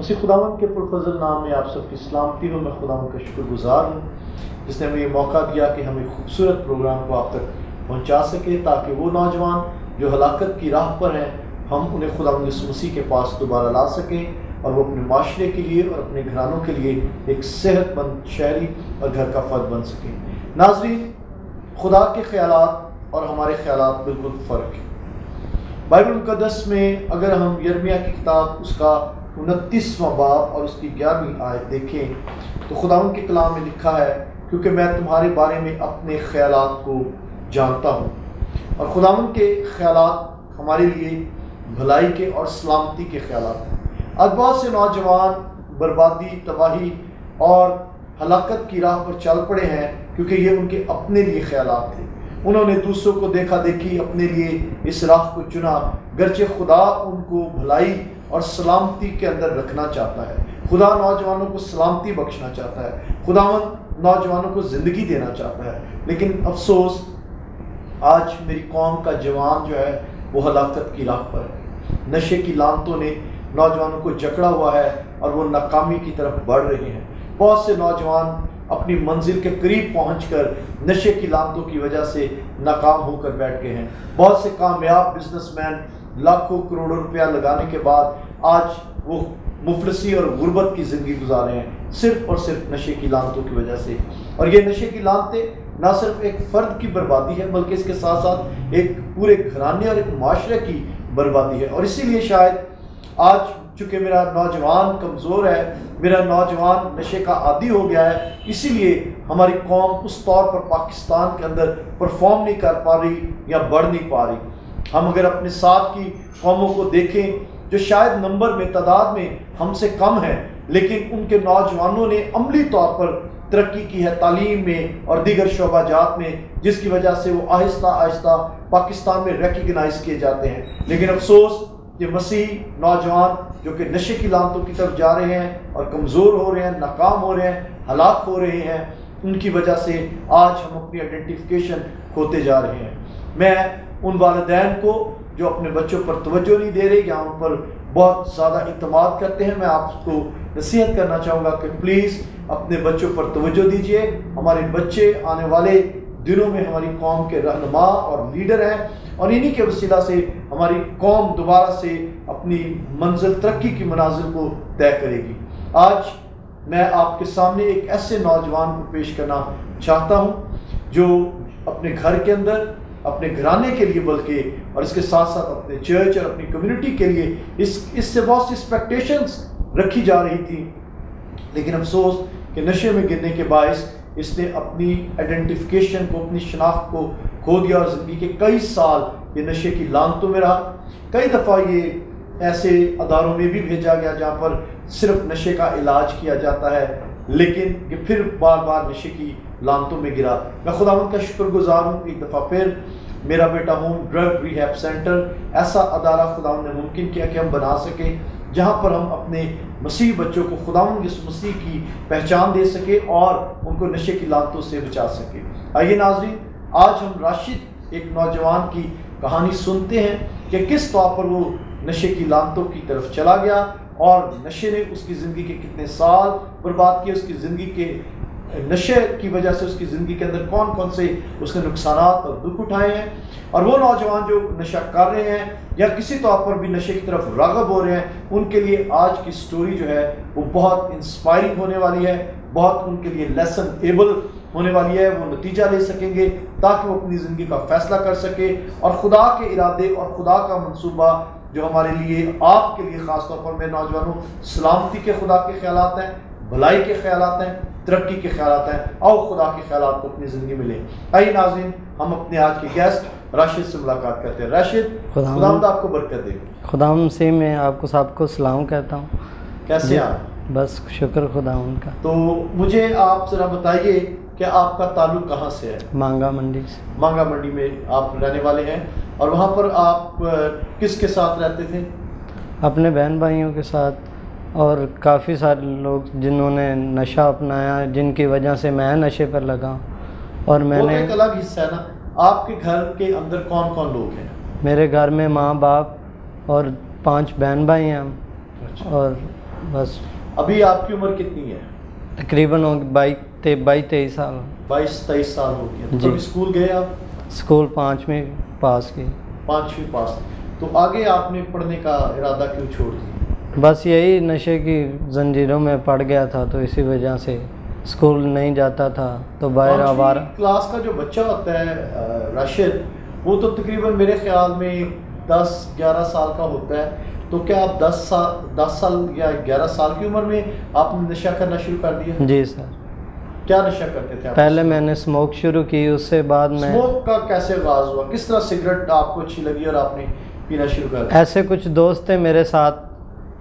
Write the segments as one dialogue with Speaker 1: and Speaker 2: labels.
Speaker 1: اسی خداوند کے پرفضل نام میں آپ سب کی سلامتی ہو. میں خداوند کا شکر گزار ہوں جس نے ہمیں یہ موقع دیا کہ ہم ایک خوبصورت پروگرام کو آپ تک پہنچا سکے تاکہ وہ نوجوان جو ہلاکت کی راہ پر ہیں ہم انہیں خداوند یسوع مسیح کے پاس دوبارہ لا سکیں اور وہ اپنے معاشرے کے لیے اور اپنے گھرانوں کے لیے ایک صحت مند شہری اور گھر کا فرد بن سکیں. ناظرین، خدا کے خیالات اور ہمارے خیالات بالکل فرق ہیں. بائبل مقدس میں اگر ہم یرمیہ کی کتاب اس کا 29واں باب اور اس کی 11ویں آیت دیکھیں تو خداوند کے کلام میں لکھا ہے کیونکہ میں تمہارے بارے میں اپنے خیالات کو جانتا ہوں. اور خداوند کے خیالات ہمارے لیے بھلائی کے اور سلامتی کے خیالات ہیں. آج بہت سے نوجوان بربادی، تباہی اور ہلاکت کی راہ پر چل پڑے ہیں کیونکہ یہ ان کے اپنے لیے خیالات تھے. انہوں نے دوسروں کو دیکھا دیکھی اپنے لیے اس راہ کو چنا، گرچہ خدا ان کو بھلائی اور سلامتی کے اندر رکھنا چاہتا ہے. خدا نوجوانوں کو سلامتی بخشنا چاہتا ہے. خداوند نوجوانوں کو زندگی دینا چاہتا ہے. لیکن افسوس آج میری قوم کا جوان جو ہے وہ ہلاکت کی راہ پر ہے. نشے کی لعنتوں نے نوجوانوں کو جکڑا ہوا ہے اور وہ ناکامی کی طرف بڑھ رہے ہیں. بہت سے نوجوان اپنی منزل کے قریب پہنچ کر نشے کی لعنتوں کی وجہ سے ناکام ہو کر بیٹھ گئے ہیں. بہت سے کامیاب بزنس مین لاکھوں کروڑوں روپیہ لگانے کے بعد آج وہ مفلسی اور غربت کی زندگی گزار رہے ہیں صرف اور صرف نشے کی لعنتوں کی وجہ سے. اور یہ نشے کی لعنتیں نہ صرف ایک فرد کی بربادی ہے بلکہ اس کے ساتھ ساتھ ایک پورے گھرانے اور ایک معاشرے کی بربادی ہے. اور اسی لیے شاید آج چونکہ میرا نوجوان کمزور ہے، میرا نوجوان نشے کا عادی ہو گیا ہے، اسی لیے ہماری قوم اس طور پر پاکستان کے اندر پرفارم نہیں کر پا رہی یا بڑھ نہیں پا رہی. ہم اگر اپنے ساتھ کی قوموں کو دیکھیں جو شاید نمبر میں، تعداد میں ہم سے کم ہیں، لیکن ان کے نوجوانوں نے عملی طور پر ترقی کی ہے تعلیم میں اور دیگر شعبہ جات میں، جس کی وجہ سے وہ آہستہ آہستہ پاکستان میں ریکگنائز کیے جاتے ہیں. لیکن افسوس کہ مسیح نوجوان جو کہ نشے کی لعنتوں کی طرف جا رہے ہیں اور کمزور ہو رہے ہیں، ناکام ہو رہے ہیں، ہلاک ہو رہے ہیں، ان کی وجہ سے آج ہم اپنی آئیڈینٹیفیکیشن کھوتے جا رہے ہیں. میں ان والدین کو جو اپنے بچوں پر توجہ نہیں دے رہے یا ان پر بہت زیادہ اعتماد کرتے ہیں، میں آپ کو نصیحت کرنا چاہوں گا کہ پلیز اپنے بچوں پر توجہ دیجیے. ہمارے بچے آنے والے دنوں میں ہماری قوم کے رہنما اور لیڈر ہیں اور انہی کے وسیلہ سے ہماری قوم دوبارہ سے اپنی منزل، ترقی کی منازل کو طے کرے گی. آج میں آپ کے سامنے ایک ایسے نوجوان کو پیش کرنا چاہتا ہوں جو اپنے گھر کے اندر، اپنے گھرانے کے لیے بلکہ اور اس کے ساتھ ساتھ اپنے چرچ اور اپنی کمیونٹی کے لیے اس سے بہت سی ایکسپیکٹیشنز رکھی جا رہی تھی، لیکن افسوس کہ نشے میں گرنے کے باعث اس نے اپنی آئیڈینٹیفیکیشن کو، اپنی شناخت کو کھو دیا اور زندگی کے کئی سال یہ نشے کی لعنتوں میں رہا. کئی دفعہ یہ ایسے اداروں میں بھی بھیجا گیا جہاں پر صرف نشے کا علاج کیا جاتا ہے، لیکن یہ پھر بار بار نشے کی لعنتوں میں گرا. میں خداوند کا شکر گزار ہوں ایک دفعہ پھر میرا بیٹا ہوم ڈرگ ریہیب سینٹر ایسا ادارہ خداوند نے ممکن کیا کہ ہم بنا سکیں جہاں پر ہم اپنے مسیح بچوں کو خداوند یسوع مسیح کی پہچان دے سکے اور ان کو نشے کی لعنتوں سے بچا سکے. آئیے ناظرین، آج ہم راشد ایک نوجوان کی کہانی سنتے ہیں کہ کس طور پر وہ نشے کی لعنتوں کی طرف چلا گیا اور نشے نے اس کی زندگی کے کتنے سال برباد کیے. اس کی زندگی کے نشے کی وجہ سے اس کی زندگی کے اندر کون کون سے اس نے نقصانات اور دکھ اٹھائے ہیں. اور وہ نوجوان جو نشہ کر رہے ہیں یا کسی طور پر بھی نشے کی طرف راغب ہو رہے ہیں، ان کے لیے آج کی سٹوری جو ہے وہ بہت انسپائرنگ ہونے والی ہے، بہت ان کے لیے لیسن ایبل ہونے والی ہے. وہ نتیجہ لے سکیں گے تاکہ وہ اپنی زندگی کا فیصلہ کر سکے اور خدا کے ارادے اور خدا کا منصوبہ جو ہمارے لیے، آپ کے لیے خاص طور پر میرے نوجوانوں، سلامتی کے خدا کے خیالات ہیں، بھلائی کے خیالات ہیں، ترقی کے خیالات ہیں. آؤ خدا کے خیالات کو اپنی زندگی میں لیں. آئیے ناظرین، ہم اپنے آج کے گیسٹ راشد سے ملاقات کرتے ہیں. راشد، خداوند آپ کو برکت دے.
Speaker 2: خداوند سے میں آپ کو سب کو سلام کہتا ہوں.
Speaker 1: کیسے ہیں آپ؟
Speaker 2: بس شکر خداوند کا.
Speaker 1: تو مجھے آپ ذرا بتائیے کہ آپ کا تعلق کہاں سے ہے؟
Speaker 2: مانگا منڈی سے.
Speaker 1: مانگا منڈی میں آپ رہنے والے ہیں، اور وہاں پر آپ کس کے ساتھ رہتے تھے؟
Speaker 2: اپنے بہن بھائیوں کے ساتھ، اور کافی سارے لوگ جنہوں نے نشہ اپنایا، جن کی وجہ سے میں نشے پر لگا. اور میں نے
Speaker 1: ایک الگ حصہ ہے نا. آپ کے گھر کے اندر کون کون لوگ ہیں؟
Speaker 2: میرے گھر میں ماں باپ اور 5 بہن بھائی ہیں. اور بس
Speaker 1: ابھی آپ کی عمر کتنی ہے؟
Speaker 2: تقریباً 22-23 سال.
Speaker 1: 22-23 سال ہو گیا.
Speaker 2: جی.
Speaker 1: تو اسکول گئے آپ؟
Speaker 2: اسکول 5ویں پاس کی.
Speaker 1: 5ویں پاس. تو آگے آپ نے پڑھنے کا ارادہ کیوں چھوڑ دیا؟
Speaker 2: بس یہی نشے کی زنجیروں میں پڑ گیا تھا تو اسی وجہ سے اسکول نہیں جاتا تھا تو باہر آوارہ.
Speaker 1: کلاس کا جو بچہ ہوتا ہے راشد، وہ تو تقریباً میرے خیال میں 10-11 سال کا ہوتا ہے. تو کیا آپ 10 سال یا 11 سال کی عمر میں آپ نے نشہ کرنا شروع کر دیا؟
Speaker 2: جی سر.
Speaker 1: کیا نشہ کرتے تھے آپ؟
Speaker 2: پہلے میں نے اسموک شروع کی، اس سے بعد میں
Speaker 1: اسموک کا کیسے آغاز ہوا؟ کس طرح سگریٹ آپ کو اچھی لگی اور آپ نے پینا شروع کر دیا؟
Speaker 2: ایسے کچھ دوست تھے میرے ساتھ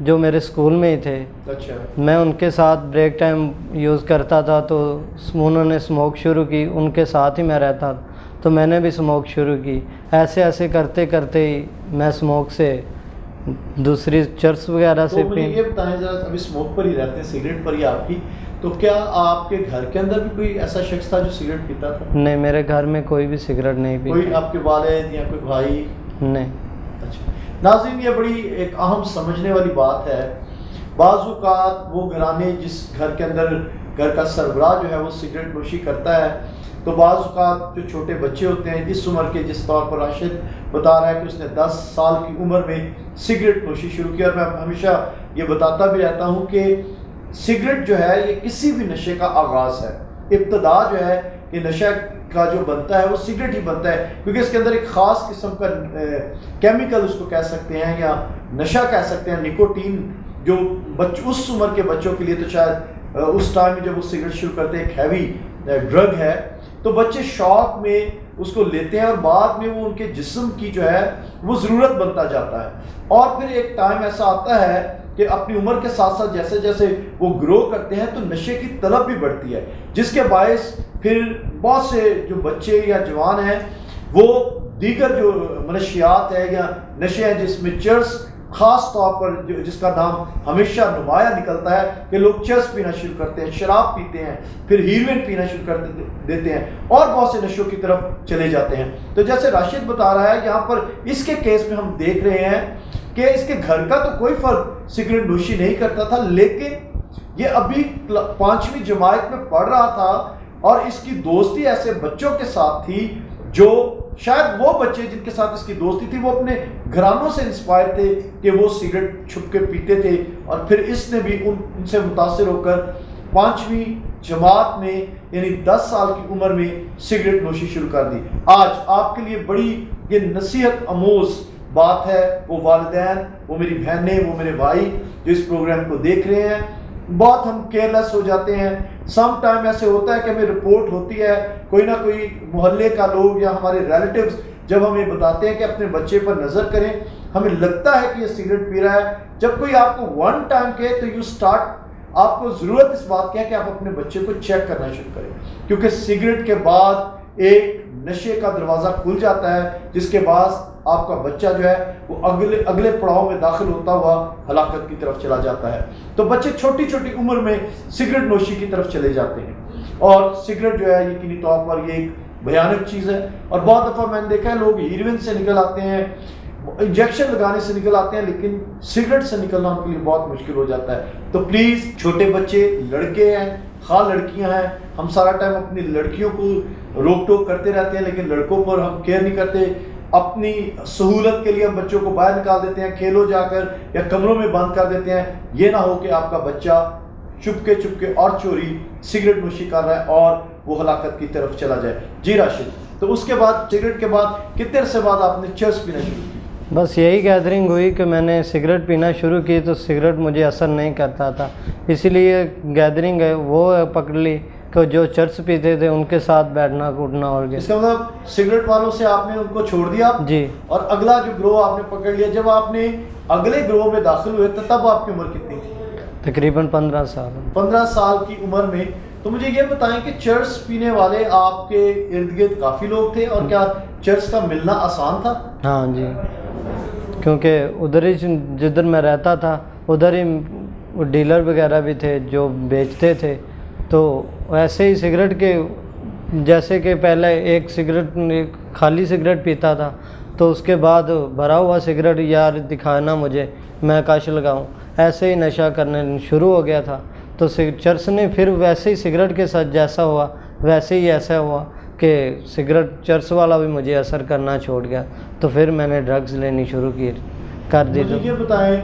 Speaker 2: جو میرے اسکول میں ہی تھے.
Speaker 1: اچھا. میں
Speaker 2: میں ان کے ساتھ بریک ٹائم یوز کرتا تھا تو انہوں نے اسموک شروع کی، ان کے ساتھ ہی میں رہتا تو میں نے بھی اسموک شروع کی. ایسے کرتے کرتے ہی میں اسموک سے دوسری چرس وغیرہ سے
Speaker 1: مجھے یہ بتائیں ذرا، ابھی اسموک پر ہی رہتے ہیں، سگریٹ پر ہی آپ کی، تو کیا آپ کے گھر کے اندر بھی کوئی ایسا شخص تھا جو سگریٹ پیتا تھا؟
Speaker 2: نہیں، میرے گھر میں کوئی بھی سگریٹ نہیں پیتا.
Speaker 1: کوئی آپ کے والد یا کوئی بھائی؟
Speaker 2: نہیں.
Speaker 1: اچھا ناظرین، یہ بڑی ایک اہم سمجھنے والی بات ہے. بعض اوقات وہ گھرانے جس گھر کے اندر گھر کا سربراہ جو ہے وہ سگریٹ نوشی کرتا ہے، تو بعض اوقات جو چھوٹے بچے ہوتے ہیں اس عمر کے، جس طور پر راشد بتا رہا ہے کہ اس نے 10 سال کی عمر میں سگریٹ نوشی شروع کی. اور میں ہمیشہ یہ بتاتا بھی رہتا ہوں کہ سگریٹ جو ہے یہ کسی بھی نشے کا آغاز ہے. ابتدا جو ہے یہ نشہ کا جو بنتا ہے وہ سگریٹ ہی بنتا ہے، کیونکہ اس کے اندر ایک خاص قسم کا کیمیکل اس کو کہہ سکتے ہیں یا نشہ کہہ سکتے ہیں، نکوٹین، جو اس عمر کے بچوں کے لیے تو شاید اس ٹائم میں جب وہ سگریٹ شروع کرتے ہیں ایک ہیوی ڈرگ ہے، تو بچے شوق میں اس کو لیتے ہیں اور بعد میں وہ ان کے جسم کی جو ہے وہ ضرورت بنتا جاتا ہے. اور پھر ایک ٹائم ایسا آتا ہے کہ اپنی عمر کے ساتھ ساتھ جیسے جیسے وہ گرو کرتے ہیں تو نشے کی طلب بھی بڑھتی ہے، جس کے باعث پھر بہت سے جو بچے یا جوان ہیں وہ دیگر جو منشیات ہے یا نشے ہیں جس میں چرس خاص طور پر جس کا نام ہمیشہ نمایاں نکلتا ہے کہ لوگ چرس پینا شروع کرتے ہیں، شراب پیتے ہیں، پھر ہیروئن پینا شروع کر دیتے ہیں اور بہت سے نشوں کی طرف چلے جاتے ہیں. تو جیسے راشد بتا رہا ہے یہاں پر اس کے کیس میں ہم دیکھ رہے ہیں کہ اس کے گھر کا تو کوئی فرد سگریٹ نوشی نہیں کرتا تھا، لیکن یہ ابھی 5ویں جماعت میں پڑھ رہا تھا اور اس کی دوستی ایسے بچوں کے ساتھ تھی جو شاید وہ بچے جن کے ساتھ اس کی دوستی تھی وہ اپنے گھرانوں سے انسپائر تھے کہ وہ سگریٹ چھپ کے پیتے تھے، اور پھر اس نے بھی ان سے متاثر ہو کر 5ویں جماعت میں یعنی 10 سال کی عمر میں سگریٹ نوشی شروع کر دی. آج آپ کے لیے بڑی یہ نصیحت آموز بات ہے، وہ والدین، وہ میری بہنیں، وہ میرے بھائی جو اس پروگرام کو دیکھ رہے ہیں، بہت ہم کیئرلیس ہو جاتے ہیں. سم ٹائم ایسے ہوتا ہے کہ ہمیں رپورٹ ہوتی ہے، کوئی نہ کوئی محلے کا لوگ یا ہمارے ریلیٹیوز جب ہمیں بتاتے ہیں کہ اپنے بچے پر نظر کریں، ہمیں لگتا ہے کہ یہ سگریٹ پی رہا ہے. جب کوئی آپ کو ون ٹائم کہے تو یو سٹارٹ، آپ کو ضرورت اس بات کی ہے کہ آپ اپنے بچے کو چیک کرنا شروع کریں، کیونکہ سگریٹ کے بعد ایک نشے کا دروازہ کھل جاتا ہے جس کے بعد آپ کا بچہ جو ہے وہ اگلے پڑاؤ میں داخل ہوتا ہوا ہلاکت کی طرف چلا جاتا ہے. تو بچے چھوٹی چھوٹی عمر میں سگریٹ نوشی کی طرف چلے جاتے ہیں، اور سگریٹ جو ہے یقینی طور پر یہ ایک بھیانک چیز ہے. اور بہت دفعہ میں نے دیکھا ہے لوگ ہیروئن سے نکل آتے ہیں، انجیکشن لگانے سے نکل آتے ہیں، لیکن سگریٹ سے نکلنا ان کے لیے بہت مشکل ہو جاتا ہے. تو پلیز چھوٹے بچے، لڑکے ہیں خواہ لڑکیاں ہیں، ہم سارا ٹائم اپنی لڑکیوں کو روک ٹوک کرتے رہتے ہیں لیکن لڑکوں پر ہم کیئر نہیں کرتے. اپنی سہولت کے لیے ہم بچوں کو باہر نکال دیتے ہیں، کھیلو جا کر یا کمروں میں بند کر دیتے ہیں. یہ نہ ہو کہ آپ کا بچہ چپکے چپکے اور چوری سگریٹ نوشی کر رہا ہے اور وہ ہلاکت کی طرف چلا جائے. جی راشد، تو اس کے بعد سگریٹ کے بعد کتنے عرصے بعد آپ نے چرس پینا شروع کی؟
Speaker 2: بس یہی گیدرنگ ہوئی کہ میں نے سگریٹ پینا شروع کی تو سگریٹ مجھے اثر نہیں کرتا تھا، اسی لیے گیدرنگ ہے وہ پکڑ لی کہ جو چرس پیتے تھے ان کے ساتھ بیٹھنا کوٹنا. اور
Speaker 1: اس کا مطلب سگریٹ والوں سے آپ نے ان کو چھوڑ دیا؟
Speaker 2: جی.
Speaker 1: اور اگلا جو گروہ آپ نے پکڑ لیا. جب آپ نے اگلے گروہ میں داخل ہوئے تو تب آپ کی عمر کتنی تھی؟
Speaker 2: تقریباً 15 سال.
Speaker 1: 15 سال کی عمر میں. تو مجھے یہ بتائیں کہ چرس پینے والے آپ کے ارد گرد کافی لوگ تھے، اور کیا چرس کا ملنا آسان تھا؟
Speaker 2: ہاں جی، کیونکہ ادھر ہی جدھر میں رہتا تھا ادھر ہی ڈیلر وغیرہ بھی تھے جو بیچتے تھے. تو ایسے ہی سگریٹ کے جیسے کہ پہلے ایک سگریٹ خالی سگریٹ پیتا تھا، تو اس کے بعد بھرا ہوا سگریٹ یار دکھانا مجھے، میں کش لگاؤں، ایسے ہی نشہ کرنے شروع ہو گیا تھا۔ تو چرس نے پھر ویسے ہی سگریٹ کے ساتھ جیسا ہوا ویسے ہی ایسا ہوا کہ سگریٹ چرس والا بھی مجھے اثر کرنا چھوڑ گیا، تو پھر میں نے ڈرگز لینی شروع کر دی۔
Speaker 1: مجھے یہ بتائیں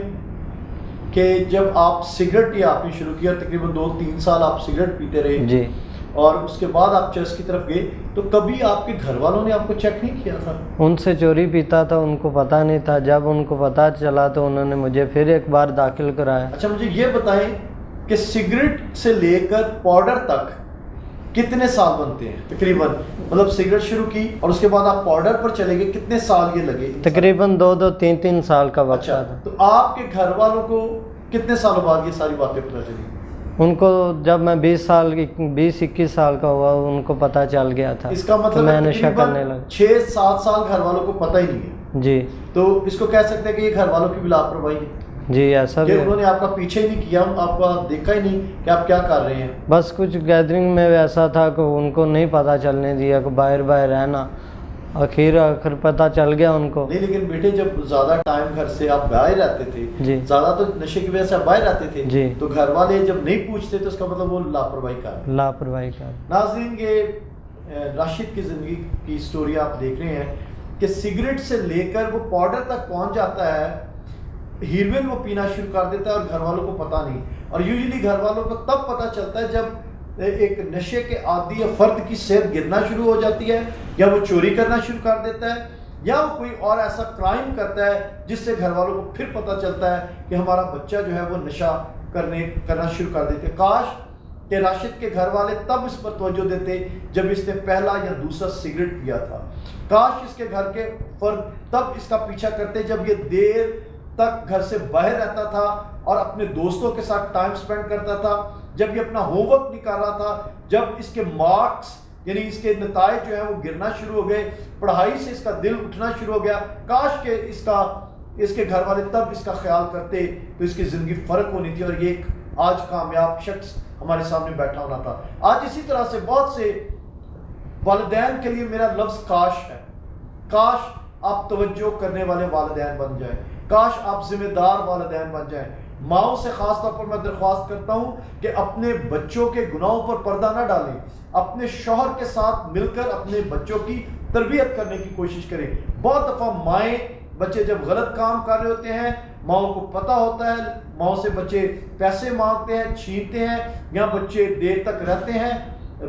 Speaker 1: کہ جب آپ سگریٹ یا آپ نے شروع کیا، تقریباً 2-3 سال آپ سگریٹ پیتے رہے
Speaker 2: جی،
Speaker 1: اور اس کے بعد آپ چرس کی طرف گئے، تو کبھی آپ کے گھر والوں نے آپ کو چیک نہیں کیا تھا؟
Speaker 2: ان سے چوری پیتا تھا، ان کو پتہ نہیں تھا، جب ان کو پتہ چلا تو انہوں نے مجھے پھر ایک بار داخل کرایا۔
Speaker 1: اچھا مجھے یہ بتائیں کہ سگریٹ سے لے کر پاؤڈر تک کتنے سال بنتے ہیں تقریباً؟ مطلب سگریٹ شروع کی اور اس کے بعد آپ پاؤڈر پر چلے گئے، کتنے سال یہ لگے؟
Speaker 2: تقریباً 2-3 سال کا وقت
Speaker 1: اچھا،
Speaker 2: تھا۔
Speaker 1: تو آپ کے گھر والوں کو کتنے سالوں بعد یہ ساری باتیں پتہ چلی؟
Speaker 2: ان کو جب میں 20-21 سال کا ہوا ان کو پتہ چل گیا تھا،
Speaker 1: اس کا مطلب
Speaker 2: میں نشہ کرنے لگا۔
Speaker 1: 6-7 سال گھر والوں کو پتہ ہی نہیں ہے۔
Speaker 2: جی
Speaker 1: تو اس کو کہہ سکتے ہیں کہ یہ گھر والوں کی بھی لاپرواہی ہے
Speaker 2: جی، ایسا بھی
Speaker 1: کہ
Speaker 2: ہے۔
Speaker 1: انہوں نے آپ کا پیچھے ہی نہیں کیا، آپ کا دیکھا ہی نہیں کہ آپ کیا کر رہے ہیں۔
Speaker 2: بس کچھ گیدرنگ میں ایسا تھا کہ ان کو نہیں پتہ چلنے دیا کہ باہر رہنا، آخر پتہ چل گیا ان کو۔
Speaker 1: نہیں لیکن بیٹے جب زیادہ ٹائم گھر سے آپ باہر رہتے تھے،
Speaker 2: جی
Speaker 1: زیادہ تو نشے کی وجہ سے آپ باہر رہتے تھے،
Speaker 2: جی،
Speaker 1: تو گھر والے جب نہیں پوچھتے تو اس کا مطلب وہ لاپرواہی کر رہے ہیں۔
Speaker 2: لاپرواہی کا۔
Speaker 1: ناظرین، یہ راشد کی زندگی کی سٹوری آپ دیکھ رہے ہیں کہ سگریٹ سے لے کر وہ پاؤڈر تک پہنچ جاتا ہے، ہیروئن وہ پینا شروع کر دیتا ہے اور گھر والوں کو پتہ نہیں۔ اور یوزلی گھر والوں کو تب پتہ چلتا ہے جب ایک نشے کے عادی یا فرد کی صحت گرنا شروع ہو جاتی ہے، یا وہ چوری کرنا شروع کر دیتا ہے، یا وہ کوئی اور ایسا کرائم کرتا ہے جس سے گھر والوں کو پھر پتہ چلتا ہے کہ ہمارا بچہ جو ہے وہ نشہ کرنا شروع کر دیتے۔ کاش کہ راشد کے گھر والے تب اس پر توجہ دیتے جب اس نے پہلا یا دوسرا سگریٹ پیا تھا۔ کاش اس کے گھر کے فرد تب اس کا پیچھا کرتے جب یہ دیر تک گھر سے باہر رہتا تھا اور اپنے دوستوں کے ساتھ ٹائم سپینڈ کرتا تھا، جب یہ اپنا ہوم ورک نہیں کر رہا تھا، جب اس کے مارکس یعنی اس کے نتائج جو ہیں وہ گرنا شروع ہو گئے، پڑھائی سے اس کا دل اٹھنا شروع ہو گیا۔ کاش کہ اس کے گھر والے تب اس کا خیال کرتے تو اس کی زندگی فرق ہونی تھی اور یہ ایک آج کامیاب شخص ہمارے سامنے بیٹھا ہونا تھا۔ آج اسی طرح سے بہت سے والدین کے لیے میرا لفظ کاش ہے۔ کاش آپ توجہ کرنے والے والدین بن جائیں، کاش آپ ذمہ دار والدین بن جائیں۔ ماؤں سے خاص طور پر میں درخواست کرتا ہوں کہ اپنے بچوں کے گناہوں پر پردہ نہ ڈالیں، اپنے شوہر کے ساتھ مل کر اپنے بچوں کی تربیت کرنے کی کوشش کریں۔ بہت دفعہ مائیں بچے جب غلط کام کر رہے ہوتے ہیں، ماؤں کو پتہ ہوتا ہے، ماؤں سے بچے پیسے مانگتے ہیں، چھینتے ہیں، یا بچے دیر تک رہتے ہیں،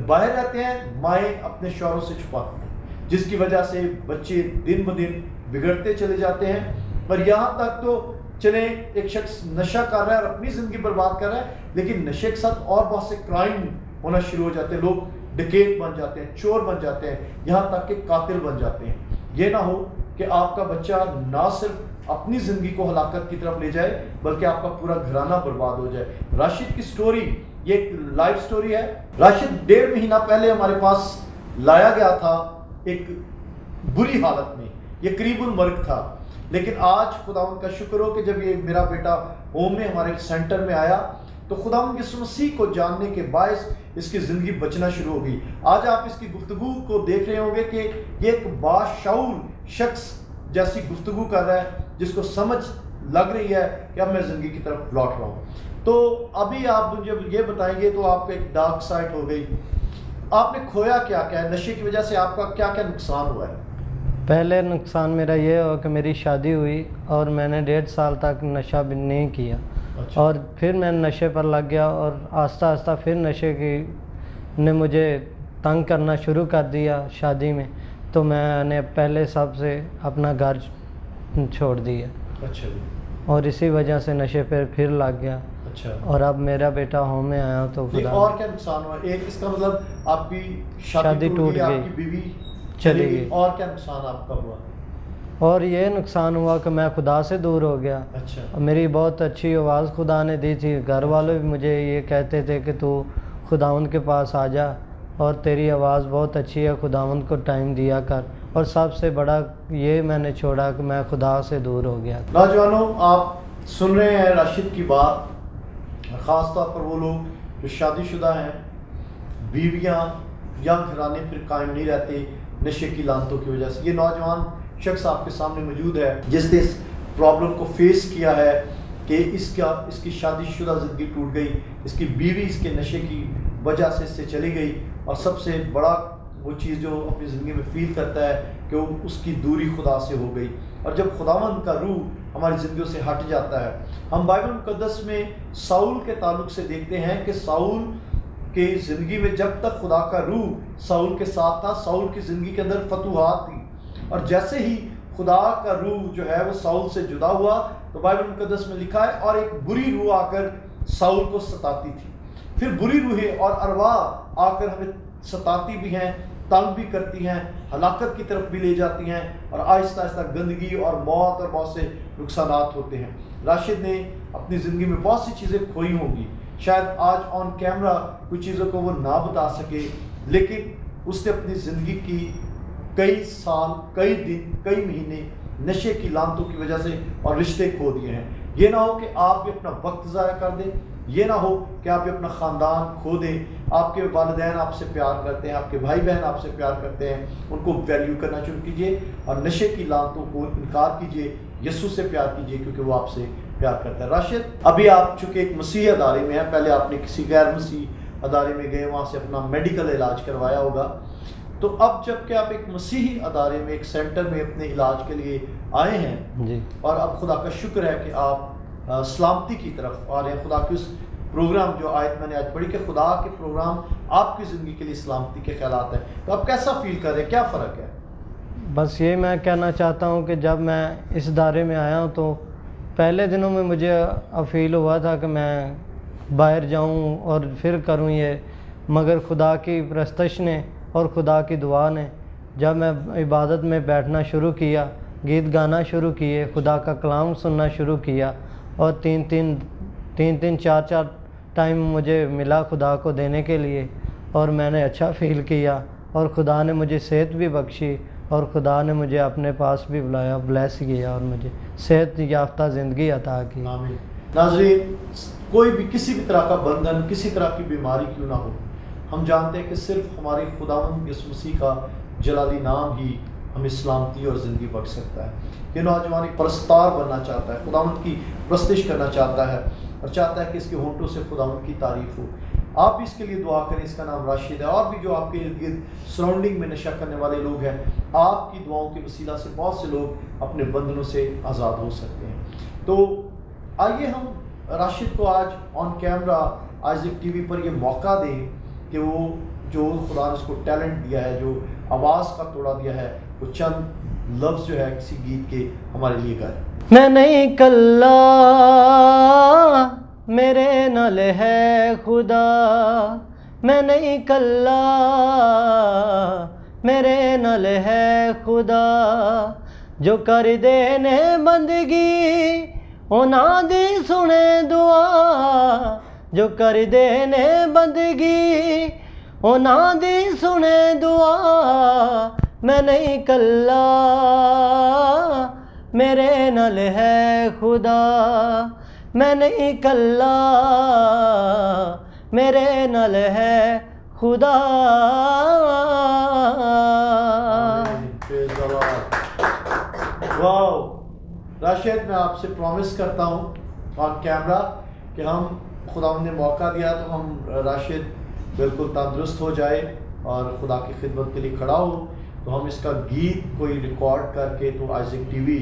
Speaker 1: باہر رہتے ہیں، مائیں اپنے شوہروں سے چھپاتی ہیں، جس کی وجہ سے بچے دن بدن بگڑتے چلے جاتے ہیں۔ اور یہاں تک تو چلیں ایک شخص نشہ کر رہا ہے اور اپنی زندگی برباد کر رہا ہے، لیکن نشے کے ساتھ اور بہت سے کرائم ہونا شروع ہو جاتے ہیں، لوگ ڈکیت بن جاتے ہیں، چور بن جاتے ہیں، یہاں تک کہ قاتل بن جاتے ہیں۔ یہ نہ ہو کہ آپ کا بچہ نہ صرف اپنی زندگی کو ہلاکت کی طرف لے جائے بلکہ آپ کا پورا گھرانہ برباد ہو جائے۔ راشد کی سٹوری یہ ایک لائف سٹوری ہے۔ راشد 1.5 مہینہ پہلے ہمارے پاس لایا گیا تھا ایک بری حالت میں، یہ قریب المرگ تھا، لیکن آج خداوند کا شکر ہو کہ جب یہ میرا بیٹا ہوم میں ہمارے سینٹر میں آیا تو خداوند یسوع مسیح کو جاننے کے باعث اس کی زندگی بچنا شروع ہو گئی۔ آج آپ اس کی گفتگو کو دیکھ رہے ہوں گے کہ یہ ایک باشعور شخص جیسی گفتگو کر رہا ہے، جس کو سمجھ لگ رہی ہے کہ اب میں زندگی کی طرف لوٹ رہا ہوں۔ تو ابھی آپ مجھے یہ بتائیں گے تو آپ کو ایک ڈارک سائڈ ہو گئی، آپ نے کھویا کیا کیا ہے؟ نشے کی وجہ سے آپ کا کیا کیا نقصان ہوا ہے؟
Speaker 2: پہلے نقصان میرا یہ ہوا کہ میری شادی ہوئی اور میں نے 1.5 سال تک نشہ بھی نہیں کیا، اور پھر میں نشے پر لگ گیا اور آہستہ آہستہ پھر نشے کی نے مجھے تنگ کرنا شروع کر دیا شادی میں، تو میں نے پہلے سب سے اپنا گھر چھوڑ دیا۔
Speaker 1: اچھا جی۔
Speaker 2: اور اسی وجہ سے نشے پہ پھر لگ گیا۔
Speaker 1: اچھا،
Speaker 2: اور اب میرا بیٹا ہوم میں آیا تو
Speaker 1: جی،
Speaker 2: خدا
Speaker 1: اور کیا نقصان ہوا؟ ایک اس کا مطلب آپ کی شادی ٹوٹ گئی، آپ کی بیوی
Speaker 2: چلی گئی،
Speaker 1: اور کیا نقصان آپ کا ہوا؟
Speaker 2: اور یہ نقصان ہوا کہ میں خدا سے دور ہو گیا۔
Speaker 1: اچھا،
Speaker 2: میری بہت اچھی آواز خدا نے دی تھی، گھر والے بھی مجھے یہ کہتے تھے کہ تو خداوند کے پاس آ جا اور تیری آواز بہت اچھی ہے، خداوند کو ٹائم دیا کر، اور سب سے بڑا یہ میں نے چھوڑا کہ میں خدا سے دور ہو گیا۔
Speaker 1: نوجوانوں، آپ سن رہے ہیں راشد کی بات، خاص طور پر وہ لوگ جو شادی شدہ ہیں، بیویاں یا گھرانے پھر قائم نہیں رہتے نشے کی لعنتوں کی وجہ سے۔ یہ نوجوان شخص آپ کے سامنے موجود ہے جس نے اس پرابلم کو فیس کیا ہے کہ اس کی شادی شدہ زندگی ٹوٹ گئی, اس کی بیوی اس کے نشے کی وجہ سے اس سے چلی گئی, اور سب سے بڑا وہ چیز جو اپنی زندگی میں فیل کرتا ہے کہ وہ اس کی دوری خدا سے ہو گئی. اور جب خداوند کا روح ہماری زندگیوں سے ہٹ جاتا ہے, ہم بائبل مقدس میں ساؤل کے تعلق سے دیکھتے ہیں کہ ساؤل کی زندگی میں جب تک خدا کا روح ساؤل کے ساتھ تھا, ساؤل کی زندگی کے اندر فتوحات تھی, اور جیسے ہی خدا کا روح جو ہے وہ ساؤل سے جدا ہوا تو بائبل مقدس میں لکھا ہے اور ایک بری روح آ کر ساؤل کو ستاتی تھی. پھر بری روحیں اور ارواح آ کر ہمیں ستاتی بھی ہیں, تنگ بھی کرتی ہیں, ہلاکت کی طرف بھی لے جاتی ہیں, اور آہستہ آہستہ گندگی اور موت اور بہت سے نقصانات ہوتے ہیں. راشد نے اپنی زندگی میں بہت سی چیزیں کھوئی ہوں گی, شاید آج آن کیمرہ کچھ چیزوں کو وہ نہ بتا سکے, لیکن اس نے اپنی زندگی کی کئی سال, کئی دن, کئی مہینے نشے کی لعنتوں کی وجہ سے اور رشتے کھو دیے ہیں. یہ نہ ہو کہ آپ بھی اپنا وقت ضائع کر دیں, یہ نہ ہو کہ آپ اپنا خاندان کھو دیں. آپ کے والدین آپ سے پیار کرتے ہیں, آپ کے بھائی بہن آپ سے پیار کرتے ہیں, ان کو ویلیو کرنا شروع کیجیے اور نشے کی لعنتوں کو انکار کیجیے, یسوع سے پیار کیجیے کیونکہ وہ آپ سے پیار کرتا ہے. راشد, ابھی آپ چونکہ ایک مسیحی ادارے میں ہیں, پہلے آپ نے کسی غیر مسیحی ادارے میں گئے, وہاں سے اپنا میڈیکل علاج کروایا ہوگا, تو اب جب کہ آپ ایک مسیحی ادارے میں, ایک سینٹر میں اپنے علاج کے لیے آئے ہیں
Speaker 2: جی,
Speaker 1: اور اب خدا کا شکر ہے کہ آپ سلامتی کی طرف آ رہے ہیں. خدا کی اس پروگرام جو آیت میں نے آج پڑھی کہ خدا کے پروگرام آپ کی زندگی کے لیے سلامتی کے خیالات ہیں, تو آپ کیسا فیل کر رہے ہیں, کیا فرق ہے؟
Speaker 2: بس یہ میں کہنا چاہتا ہوں کہ جب میں اس ادارے میں آیا ہوں تو پہلے دنوں میں مجھے فیل ہوا تھا کہ میں باہر جاؤں اور پھر کروں یہ, مگر خدا کی پرستش نے اور خدا کی دعا نے جب میں عبادت میں بیٹھنا شروع کیا, گیت گانا شروع کیے, خدا کا کلام سننا شروع کیا, اور تین چار ٹائم مجھے ملا خدا کو دینے کے لیے, اور میں نے اچھا فیل کیا, اور خدا نے مجھے صحت بھی بخشی, اور خدا نے مجھے اپنے پاس بھی بلایا, بلیس کیا, اور مجھے صحت یافتہ زندگی عطا کی.
Speaker 1: آمین. ناظرین, کوئی بھی کسی بھی طرح کا بندھن, کسی طرح کی بیماری کیوں نہ ہو, ہم جانتے ہیں کہ صرف ہمارے خداوند یسوع مسیح کا جلالی نام ہی ہمیں سلامتی اور زندگی بخش سکتا ہے. یہ نوجوان ایک پرستار بننا چاہتا ہے, خداوند کی پرستش کرنا چاہتا ہے, اور چاہتا ہے کہ اس کے ہونٹوں سے خداوند کی تعریف ہو. آپ بھی اس کے لیے دعا کریں. اس کا نام راشد ہے, اور بھی جو آپ کے ارد گرد سراؤنڈنگ میں نشہ کرنے والے لوگ ہیں, آپ کی دعاؤں کے وسیلہ سے بہت سے لوگ اپنے بندھنوں سے آزاد ہو سکتے ہیں. تو آئیے ہم راشد کو آج آن کیمرہ آئزک ٹی وی پر یہ موقع دیں کہ وہ جو خدا نے اس کو ٹیلنٹ دیا ہے, جو آواز کا توڑا دیا ہے, وہ چند لفظ جو ہے کسی گیت کے ہمارے لیے گائے.
Speaker 2: میں نہیں کلا, میرے نال ہے خدا, میں نہیں کلا, میرے نال ہے خدا, جو کر دینے بندگی انہاں دی سنے دعا, جو کر دینے بندگی انہاں دی سنے دعا, میں نہیں کلا, میرے نال ہے خدا, میں نہیں کلا, میرے نال ہے خدا.
Speaker 1: واو. راشد, میں آپ سے پرومس کرتا ہوں آن کیمرہ کہ ہم, خدا نے موقع دیا تو ہم راشد بالکل تندرست ہو جائے اور خدا کی خدمت کے لیے کھڑا ہو, تو ہم اس کا گیت کوئی ریکارڈ کر کے, تو آئزک ٹی وی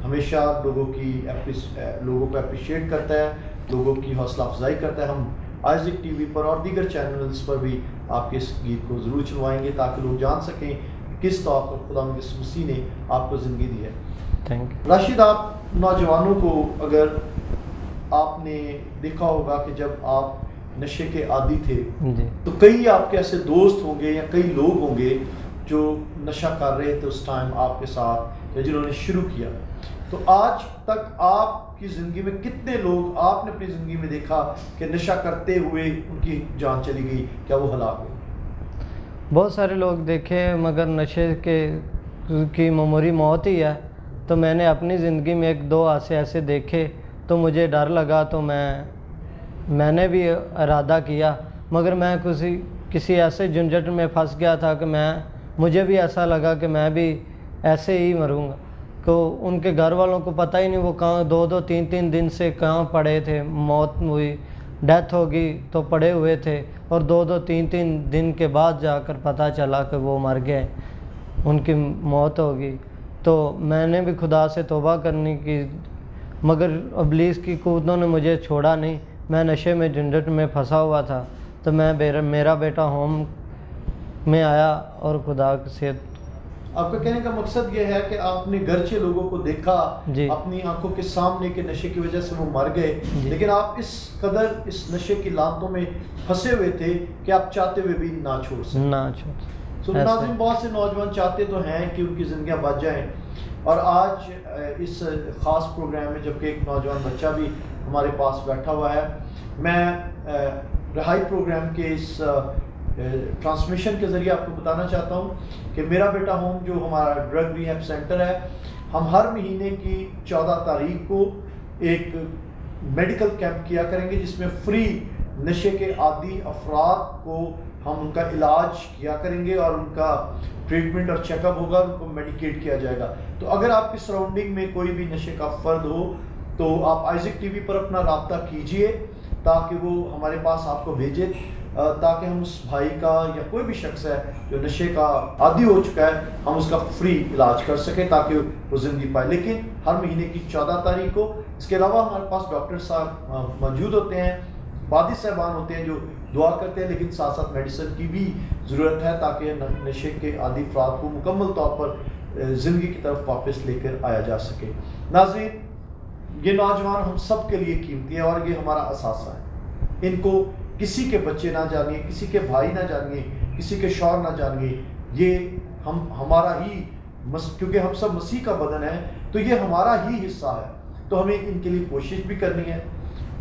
Speaker 1: ہمیشہ لوگوں کو اپریشیٹ کرتا ہے, لوگوں کی حوصلہ افزائی کرتا ہے. ہم آئزک ٹی وی پر اور دیگر چینلز پر بھی آپ کے اس گیت کو ضرور چلوائیں گے تاکہ لوگ جان سکیں کس طور پر خدا یسوع مسیح نے آپ کو زندگی دی ہے.
Speaker 2: Thank you.
Speaker 1: راشد, آپ نوجوانوں کو اگر آپ نے دیکھا ہوگا کہ جب آپ نشے کے عادی تھے
Speaker 2: جی,
Speaker 1: تو کئی آپ کے ایسے دوست ہوں گے یا کئی لوگ ہوں گے جو نشہ کر رہے تھے اس ٹائم آپ کے ساتھ, یا جنہوں نے شروع کیا. تو آج تک آپ کی زندگی میں کتنے لوگ آپ نے اپنی زندگی میں دیکھا کہ نشہ کرتے ہوئے ان کی جان چلی گئی, کیا وہ ہلاک ہوئے؟
Speaker 2: بہت سارے لوگ دیکھے, مگر نشے کی معمولی موت ہی ہے. تو میں نے اپنی زندگی میں ایک دو ایسے دیکھے, تو مجھے ڈر لگا, تو میں نے بھی ارادہ کیا, مگر میں کسی ایسے جھنجٹ میں پھنس گیا تھا کہ مجھے بھی ایسا لگا کہ میں بھی ایسے ہی مروں گا. تو ان کے گھر والوں کو پتہ ہی نہیں وہ کہاں 2-3 دن سے کہاں پڑے تھے. موت ہوئی، ڈیتھ ہو گئی تو پڑے ہوئے تھے، اور 2-3 دن کے بعد جا کر پتہ چلا کہ وہ مر گئے، ان کی موت ہو گئی. تو میں نے بھی خدا سے توبہ کرنے کی، مگر ابلیس کی قوتوں نے مجھے چھوڑا نہیں. میں نشے میں جھنجٹ میں پھنسا ہوا تھا. تو میرا بیٹا ہوم میں آیا اور خدا سے.
Speaker 1: آپ کا کہنے کا مقصد یہ ہے کہ آپ نے گرچہ لوگوں کو دیکھا
Speaker 2: جی.
Speaker 1: اپنی آنکھوں کے سامنے کہ نشے کی وجہ سے وہ مر گئے،
Speaker 2: جی.
Speaker 1: لیکن آپ اس قدر اس نشے کی لانتوں میں پھنسے ہوئے تھے کہ آپ چاہتے ہوئے بھی نہ چھوڑ سکتے. تو ناظرین، بہت سے نوجوان چاہتے تو ہیں کہ ان کی زندگیاں بچ جائیں، اور آج اس خاص پروگرام میں جبکہ ایک نوجوان بچہ بھی ہمارے پاس بیٹھا ہوا ہے، میں رہائی پروگرام کے اس ٹرانسمیشن کے ذریعے آپ کو بتانا چاہتا ہوں کہ میرا بیٹا ہوم جو ہمارا ڈرگ ریہیب سینٹر ہے، ہم ہر مہینے کی 14 تاریخ کو ایک میڈیکل کیمپ کیا کریں گے، جس میں فری نشے کے عادی افراد کو ہم ان کا علاج کیا کریں گے، اور ان کا ٹریٹمنٹ اور چیک اپ ہوگا، ان کو میڈیکیٹ کیا جائے گا. تو اگر آپ کی سراؤنڈنگ میں کوئی بھی نشے کا فرد ہو تو آپ آئزک ٹی وی پر اپنا رابطہ کیجئے تاکہ وہ ہمارے پاس آپ کو بھیجے، تاکہ ہم اس بھائی کا یا کوئی بھی شخص ہے جو نشے کا عادی ہو چکا ہے، ہم اس کا فری علاج کر سکیں تاکہ وہ زندگی پائے. لیکن ہر مہینے کی 14 تاریخ کو. اس کے علاوہ ہمارے پاس ڈاکٹر صاحب موجود ہوتے ہیں، قاضی صاحبان ہوتے ہیں جو دعا کرتے ہیں، لیکن ساتھ ساتھ میڈیسن کی بھی ضرورت ہے تاکہ نشے کے عادی افراد کو مکمل طور پر زندگی کی طرف واپس لے کر آیا جا سکے. ناظرین، یہ نوجوان ہم سب کے لیے قیمتی ہے اور یہ ہمارا اثاثہ ہے. ان کو کسی کے بچے نہ جانیے، کسی کے بھائی نہ جانیے، کسی کے شوہر نہ جانیے. یہ ہمارا ہی کیونکہ ہم سب مسیح کا بدن ہے تو یہ ہمارا ہی حصہ ہے. تو ہمیں ان کے لیے کوشش بھی کرنی ہے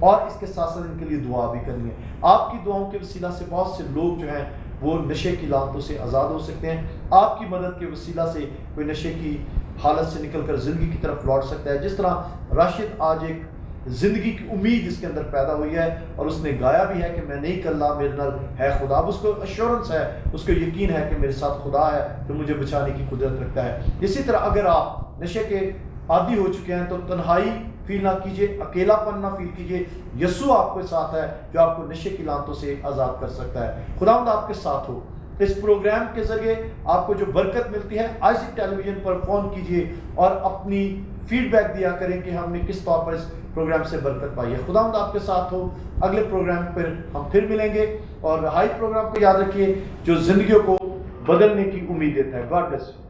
Speaker 1: اور اس کے ساتھ ساتھ ان کے لیے دعا بھی کرنی ہے. آپ کی دعاؤں کے وسیلہ سے بہت سے لوگ جو ہیں وہ نشے کی لعنتوں سے آزاد ہو سکتے ہیں. آپ کی مدد کے وسیلہ سے کوئی نشے کی حالت سے نکل کر زندگی کی طرف لوٹ سکتا ہے. جس طرح راشد آج ایک زندگی کی امید اس کے اندر پیدا ہوئی ہے، اور اس نے گایا بھی ہے کہ میں نہیں کلا میرے نال ہے خدا. اس کو ایشورنس ہے، اس کو یقین ہے کہ میرے ساتھ خدا ہے جو مجھے بچانے کی قدرت رکھتا ہے. اسی طرح اگر آپ نشے کے عادی ہو چکے ہیں تو تنہائی فیل نہ کیجیے، اکیلا پن نہ فیل کیجیے. یسوع آپ کے ساتھ ہے جو آپ کو نشے کی لعنتوں سے آزاد کر سکتا ہے. خداوند آپ کے ساتھ ہو. اس پروگرام کے ذریعے آپ کو جو برکت ملتی ہے، آئزک ٹیلی ویژن پر فون کیجیے اور اپنی فیڈ بیک دیا کریں کہ ہم نے کس طور پر اس پروگرام سے برکت پائی ہے. خداوند آپ کے ساتھ ہو. اگلے پروگرام پر ہم پھر ملیں گے، اور ہائی پروگرام کو یاد رکھیے جو زندگیوں کو بدلنے کی امید دیتا ہے. God bless you.